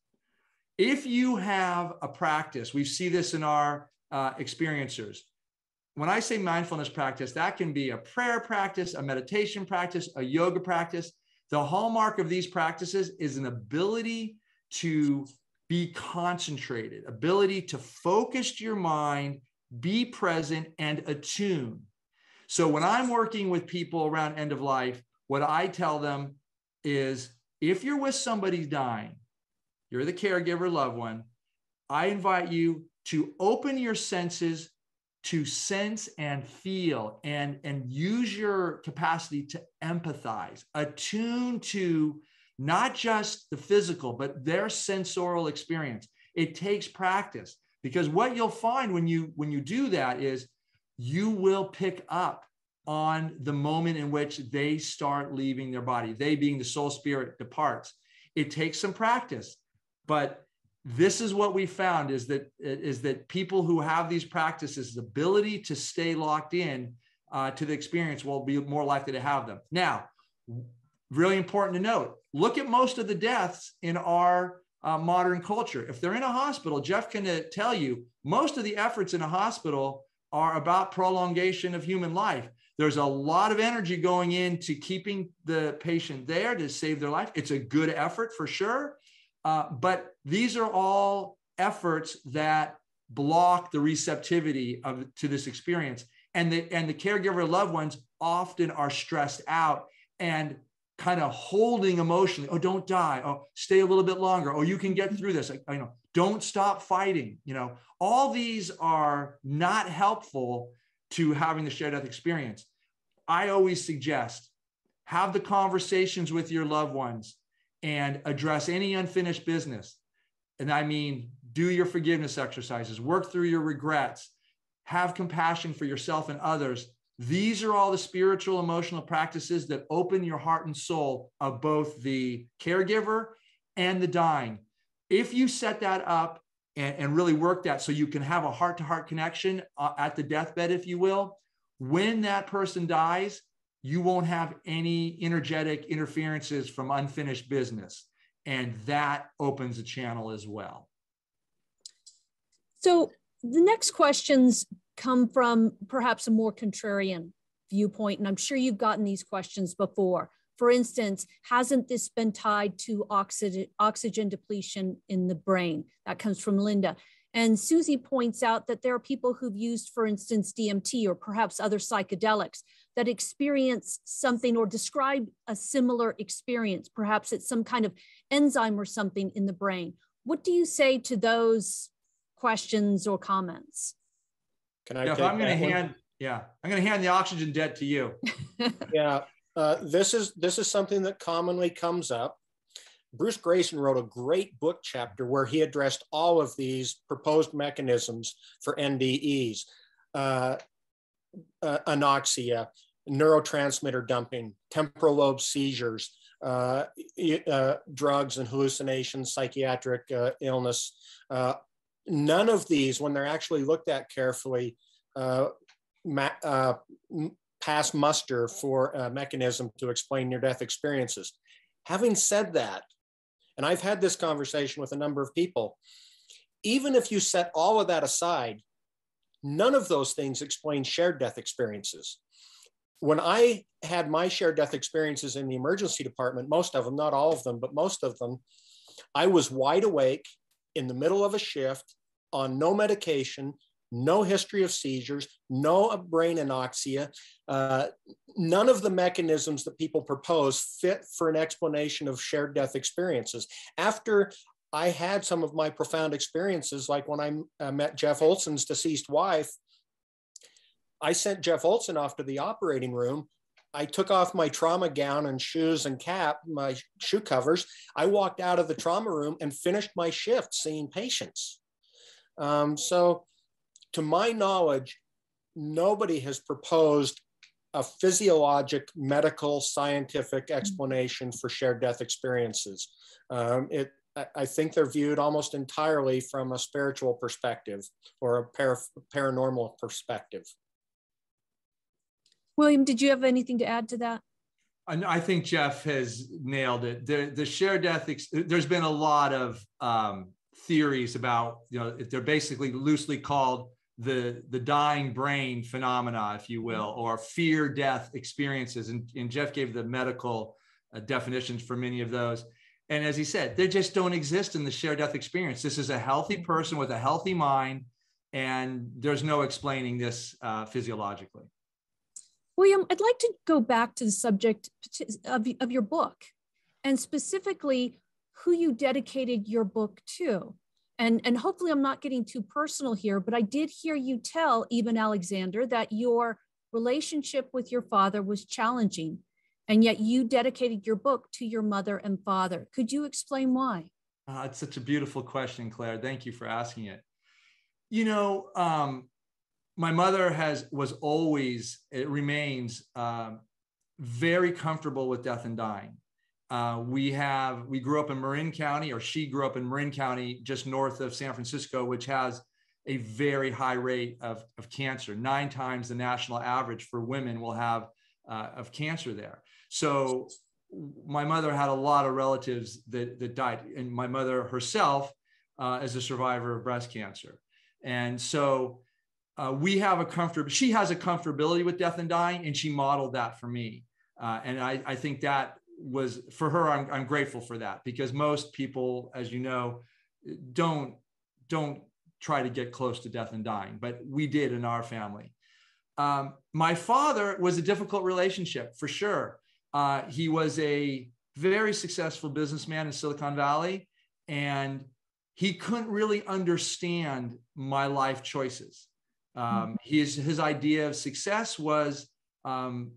If you have a practice, we see this in our experiencers. When I say mindfulness practice, that can be a prayer practice, a meditation practice, a yoga practice. The hallmark of these practices is an ability to be concentrated, ability to focus your mind, be present, and attune. So when I'm working with people around end of life, what I tell them is, if you're with somebody dying, you're the caregiver, loved one, I invite you to open your senses to sense and feel and use your capacity to empathize, attune to not just the physical, but their sensorial experience. It takes practice, because what you'll find when you do that is you will pick up on the moment in which they start leaving their body, they being the soul spirit departs. It takes some practice. But this is what we found is that people who have these practices, the ability to stay locked in to the experience, will be more likely to have them. Now, really important to note, look at most of the deaths in our modern culture. If they're in a hospital, Jeff can tell you, most of the efforts in a hospital are about prolongation of human life. There's a lot of energy going into keeping the patient there to save their life. It's a good effort for sure. But these are all efforts that block the receptivity to this experience. And the caregiver loved ones often are stressed out and kind of holding emotionally. Oh, don't die. Oh, stay a little bit longer. Oh, you can get through this. Don't stop fighting. All these are not helpful to having the shared death experience. I always suggest, have the conversations with your loved ones and address any unfinished business. And I mean, do your forgiveness exercises, work through your regrets, have compassion for yourself and others. These are all the spiritual, emotional practices that open your heart and soul of both the caregiver and the dying. If you set that up and really work that so you can have a heart-to-heart connection at the deathbed, if you will, when that person dies, you won't have any energetic interferences from unfinished business. And that opens a channel as well. So the next questions come from perhaps a more contrarian viewpoint, and I'm sure you've gotten these questions before. For instance, hasn't this been tied to oxygen depletion in the brain? That comes from Linda. And Susie points out that there are people who've used, for instance, DMT or perhaps other psychedelics that experience something or describe a similar experience. Perhaps it's some kind of enzyme or something in the brain. What do you say to those questions or comments? Can I Jeff, take I'm going to that one? I'm going to hand the oxygen debt to you. Yeah, this is something that commonly comes up. Bruce Grayson wrote a great book chapter where he addressed all of these proposed mechanisms for NDEs, anoxia, neurotransmitter dumping, temporal lobe seizures, drugs and hallucinations, psychiatric illness. None of these, when they're actually looked at carefully, pass muster for a mechanism to explain near-death experiences. Having said that, and I've had this conversation with a number of people, even if you set all of that aside, none of those things explain shared death experiences. When I had my shared death experiences in the emergency department, most of them, not all of them, but most of them, I was wide awake in the middle of a shift on no medication, no history of seizures, no brain anoxia. None of the mechanisms that people propose fit for an explanation of shared death experiences. After I had some of my profound experiences, like when I met Jeff Olson's deceased wife, I sent Jeff Olson off to the operating room. I took off my trauma gown and shoes and cap, my shoe covers. I walked out of the trauma room and finished my shift seeing patients. So to my knowledge, nobody has proposed a physiologic, medical, scientific explanation for shared death experiences. I think they're viewed almost entirely from a spiritual perspective or a paranormal perspective. William, did you have anything to add to that? I think Jeff has nailed it. The shared death, there's been a lot of theories about, they're basically loosely called the dying brain phenomena, if you will, or fear death experiences. And Jeff gave the medical definitions for many of those. And as he said, they just don't exist in the shared death experience. This is a healthy person with a healthy mind, and there's no explaining this physiologically. William, I'd like to go back to the subject of your book, and specifically who you dedicated your book to. And hopefully I'm not getting too personal here, but I did hear you tell Eben Alexander that your relationship with your father was challenging, and yet you dedicated your book to your mother and father. Could you explain why? It's such a beautiful question, Claire. Thank you for asking it. My mother remains very comfortable with death and dying. We grew up in Marin County, or she grew up in Marin County, just north of San Francisco, which has a very high rate of cancer. 9 times the national average for women will have of cancer there. So my mother had a lot of relatives that died, and my mother herself is a survivor of breast cancer. And so she has a comfortability with death and dying, and she modeled that for me. And I think that was, for her, I'm grateful for that, because most people, as you know, don't try to get close to death and dying, but we did in our family. My father was a difficult relationship, for sure. He was a very successful businessman in Silicon Valley, and he couldn't really understand my life choices. His idea of success was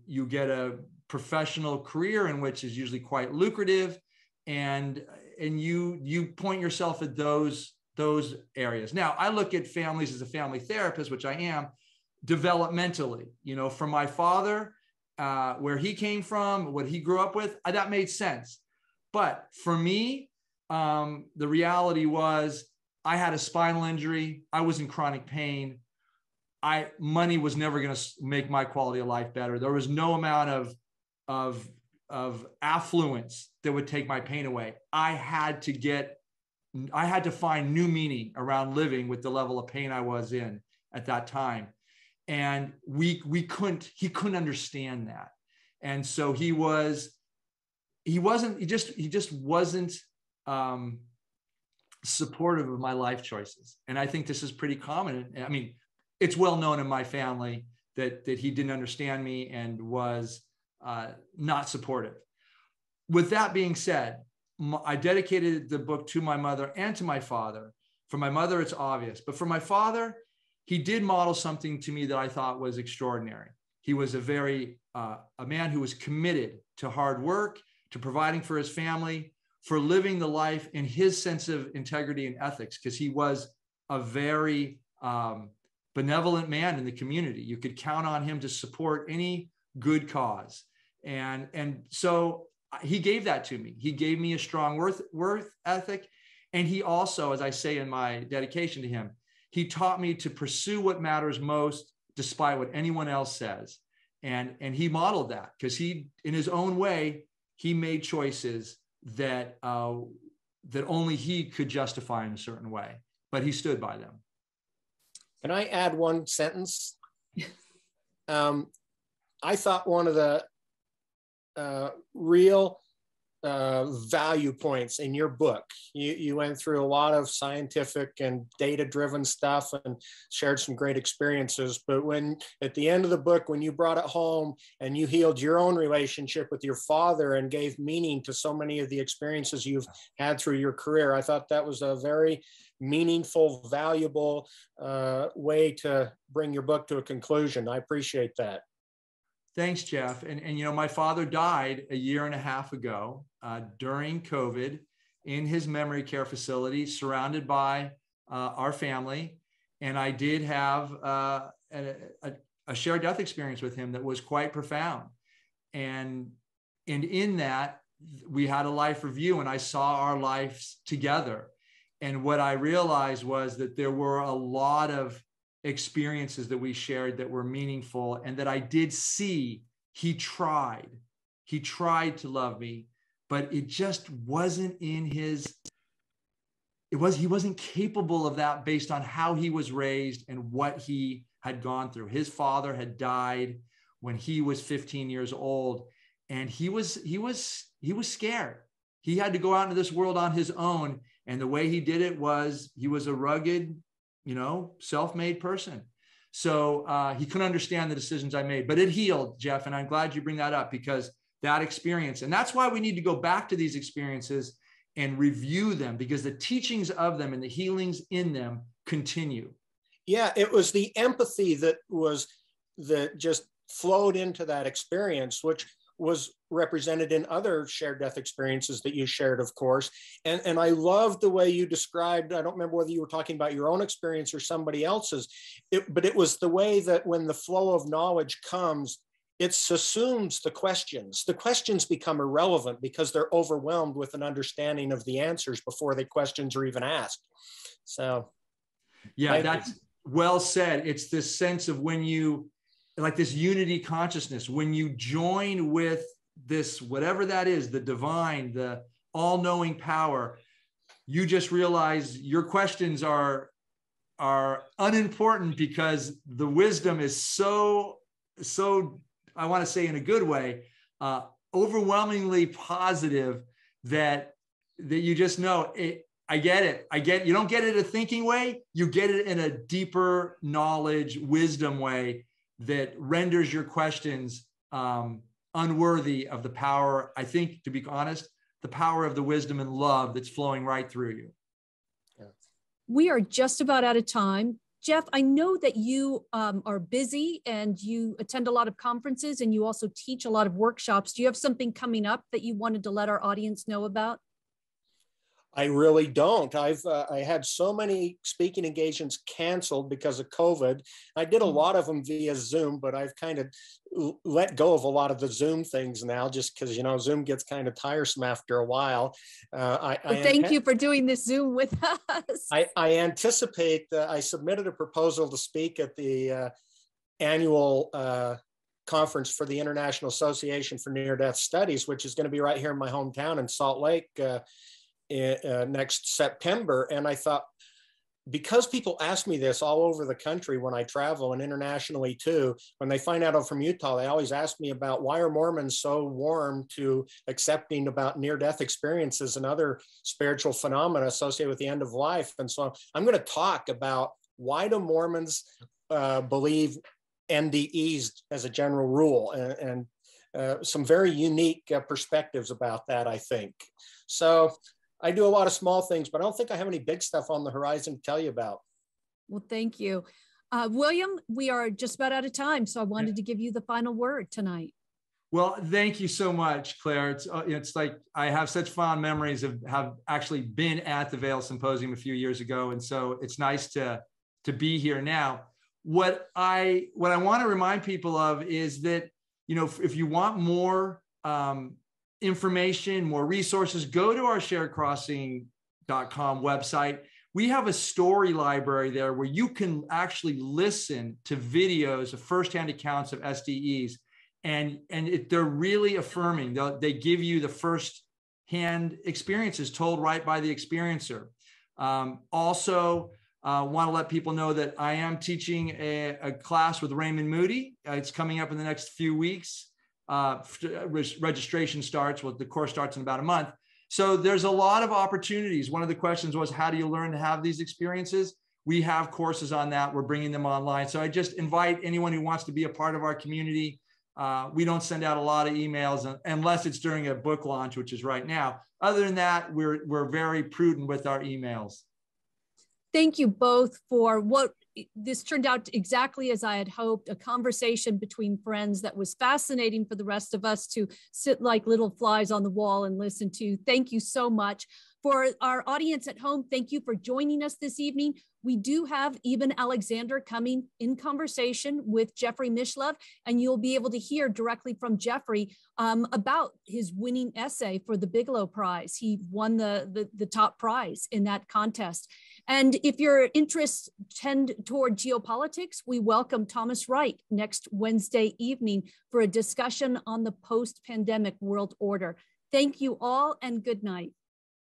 you get a professional career in which is usually quite lucrative, and you point yourself at those areas. Now, I look at families as a family therapist, which I am, developmentally. For my father, where he came from, what he grew up with, that made sense. But for me, the reality was I had a spinal injury. I was in chronic pain. Money was never going to make my quality of life better. There was no amount of affluence that would take my pain away. I had to get I had to find new meaning around living with the level of pain I was in at that time. And he couldn't understand that. And so he just wasn't supportive of my life choices. And I think this is pretty common. I mean, it's well known in my family that he didn't understand me and was not supportive. With that being said, I dedicated the book to my mother and to my father. For my mother, it's obvious, but for my father, he did model something to me that I thought was extraordinary. He was a man who was committed to hard work, to providing for his family, for living the life in his sense of integrity and ethics, because he was a very benevolent man in the community. You could count on him to support any good cause. And so he gave that to me. He gave me a strong worth ethic. And he also, as I say in my dedication to him, he taught me to pursue what matters most, despite what anyone else says. And he modeled that because he, in his own way, he made choices that only he could justify in a certain way, but he stood by them. Can I add one sentence? I thought one of the real value points in your book, you went through a lot of scientific and data-driven stuff and shared some great experiences, but when at the end of the book, when you brought it home and you healed your own relationship with your father and gave meaning to so many of the experiences you've had through your career, I thought that was a very meaningful, valuable way to bring your book to a conclusion. I appreciate that. Thanks, Jeff. And you know, my father died a year and a half ago during COVID in his memory care facility, surrounded by our family. And I did have a shared death experience with him that was quite profound. And in that, we had a life review and I saw our lives together. And what I realized was that there were a lot of experiences that we shared that were meaningful and that I did see he tried to love me, but it just wasn't in his, he wasn't capable of that based on how he was raised and what he had gone through. His father had died when he was 15 years old and he was scared. He had to go out into this world on his own. And the way he did it was he was a rugged, self-made person. So he couldn't understand the decisions I made, but it healed, Jeff. And I'm glad you bring that up because that experience, and that's why we need to go back to these experiences and review them because the teachings of them and the healings in them continue. Yeah, it was the empathy that just flowed into that experience, which was represented in other shared death experiences that you shared, of course. And I love the way you described, I don't remember whether you were talking about your own experience or somebody else's, but it was the way that when the flow of knowledge comes, it subsumes the questions. The questions become irrelevant because they're overwhelmed with an understanding of the answers before the questions are even asked. So, yeah, that's well said. It's this sense of when you, like this unity consciousness, when you join with this, whatever that is, the divine, the all-knowing power, you just realize your questions are unimportant because the wisdom is so, I want to say in a good way, overwhelmingly positive that you just know it. I get it. You don't get it in a thinking way. You get it in a deeper knowledge, wisdom way that renders your questions unworthy of the power, I think, to be honest, the power of the wisdom and love that's flowing right through you. Yeah. We are just about out of time. Jeff, I know that you are busy and you attend a lot of conferences and you also teach a lot of workshops. Do you have something coming up that you wanted to let our audience know about? I really don't. I had so many speaking engagements canceled because of COVID. I did a lot of them via Zoom, but I've kind of let go of a lot of the Zoom things now just because, Zoom gets kind of tiresome after a while. Thank you for doing this Zoom with us. I anticipate that I submitted a proposal to speak at the annual conference for the International Association for Near-Death Studies, which is going to be right here in my hometown in Salt Lake. next September. And I thought, because people ask me this all over the country when I travel and internationally too, when they find out I'm from Utah, they always ask me about why are Mormons so warm to accepting about near-death experiences and other spiritual phenomena associated with the end of life. And so I'm going to talk about why do Mormons believe NDEs as a general rule, and some very unique perspectives about that, I think. So I do a lot of small things, but I don't think I have any big stuff on the horizon to tell you about. Well, thank you. William, we are just about out of time, so I wanted to give you the final word tonight. Well, thank you so much, Claire. It's like I have such fond memories of have actually been at the Vail Symposium a few years ago. And so it's nice to be here now. What I want to remind people of is that, you know, if you want more information, more resources, go to our sharedcrossing.com website. We have a story library there where you can actually listen to videos of firsthand accounts of SDEs, and they're really affirming. They give you the firsthand experiences told right by the experiencer. Also, want to let people know that I am teaching a class with Raymond Moody. It's coming up in the next few weeks. Registration starts, the course starts in about a month. So there's a lot of opportunities. One of the questions was, how do you learn to have these experiences? We have courses on that. We're bringing them online. So I just invite anyone who wants to be a part of our community. We don't send out a lot of emails unless it's during a book launch, which is right now. Other than that, we're very prudent with our emails. Thank you both for what this turned out exactly as I had hoped, a conversation between friends that was fascinating for the rest of us to sit like little flies on the wall and listen to. Thank you so much. For our audience at home, thank you for joining us this evening. We do have Eben Alexander coming in conversation with Jeffrey Mishlove, and you'll be able to hear directly from Jeffrey about his winning essay for the Bigelow Prize. He won the top prize in that contest. And if your interests tend toward geopolitics, we welcome Thomas Wright next Wednesday evening for a discussion on the post-pandemic world order. Thank you all, and good night.